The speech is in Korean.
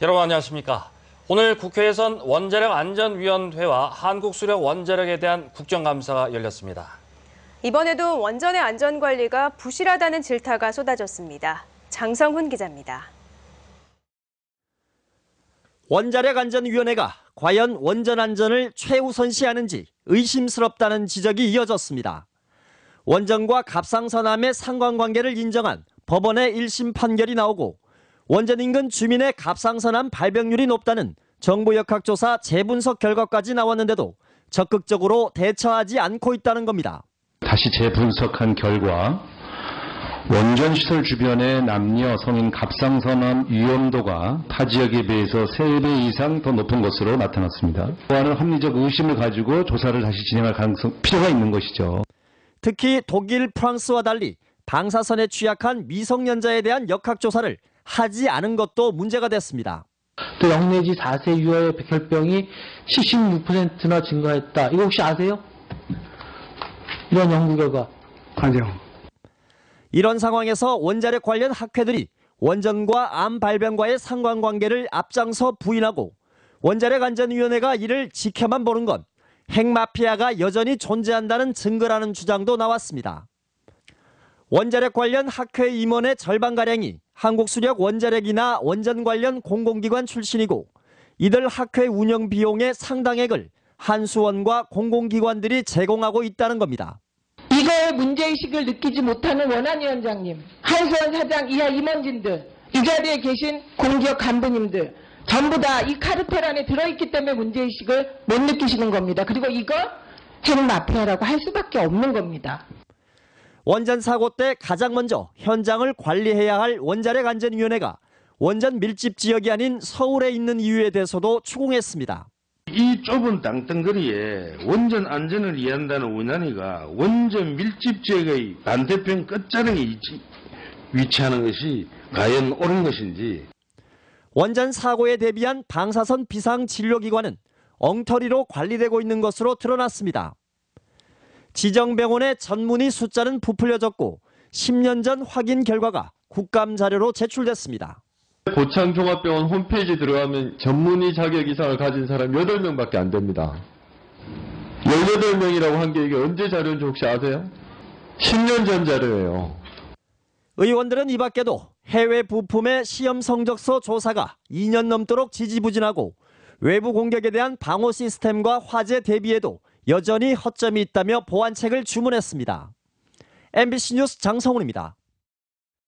여러분 안녕하십니까. 오늘 국회에선 원자력안전위원회와 한국수력원자력에 대한 국정감사가 열렸습니다. 이번에도 원전의 안전관리가 부실하다는 질타가 쏟아졌습니다. 장성훈 기자입니다. 원자력안전위원회가 과연 원전 안전을 최우선시하는지 의심스럽다는 지적이 이어졌습니다. 원전과 갑상선암의 상관관계를 인정한 법원의 1심 판결이 나오고 원전 인근 주민의 갑상선암 발병률이 높다는 정부 역학조사 재분석 결과까지 나왔는데도 적극적으로 대처하지 않고 있다는 겁니다. 다시 재분석한 결과 원전 시설 주변의 남녀 성인 갑상선암 위험도가 타 지역에 비해서 3배 이상 더 높은 것으로 나타났습니다. 또한 합리적 의심을 가지고 조사를 다시 진행할 필요가 있는 것이죠. 특히 독일, 프랑스와 달리 방사선에 취약한 미성년자에 대한 역학조사를 하지 않은 것도 문제가 됐습니다. 또 0 내지 4세 유아의 백혈병이 76%나 증가했다. 이거 혹시 아세요? 이런 연구 결과. 아니요. 이런 상황에서 원자력 관련 학회들이 원전과 암 발병과의 상관관계를 앞장서 부인하고 원자력안전위원회가 이를 지켜만 보는 건 핵마피아가 여전히 존재한다는 증거라는 주장도 나왔습니다. 원자력 관련 학회 임원의 절반가량이 한국수력 원자력이나 원전 관련 공공기관 출신이고 이들 학회 운영 비용의 상당액을 한수원과 공공기관들이 제공하고 있다는 겁니다. 이거의 문제의식을 느끼지 못하는 원안위원장님, 한수원 사장 이하 임원진들, 이 자리에 계신 공기업 간부님들 전부 다 이 카르텔 안에 들어있기 때문에 문제의식을 못 느끼시는 겁니다. 그리고 이거 핵마피아라고 할 수밖에 없는 겁니다. 원전 사고 때 가장 먼저 현장을 관리해야 할 원자력안전위원회가 원전 밀집 지역이 아닌 서울에 있는 이유에 대해서도 추궁했습니다. 이 좁은 땅덩어리에 원전 안전을 위한다는 원안위가 원전 밀집 지역의 반대편 끝자락에 위치하는 것이 과연 옳은 것인지. 원전 사고에 대비한 방사선 비상진료기관은 엉터리로 관리되고 있는 것으로 드러났습니다. 지정병원의 전문의 숫자는 부풀려졌고 10년 전 확인 결과가 국감 자료로 제출됐습니다. 고창종합병원 홈페이지 들어가면 전문의 자격 이상을 가진 사람 8명밖에 안 됩니다. 18명이라고 한 게 이게 언제 자료인지 혹시 아세요? 10년 전 자료예요. 의원들은 이 밖에도 해외 부품의 시험 성적서 조사가 2년 넘도록 지지부진하고 외부 공격에 대한 방어 시스템과 화재 대비에도 여전히 허점이 있다며 보완책을 주문했습니다. MBC 뉴스 장성훈입니다.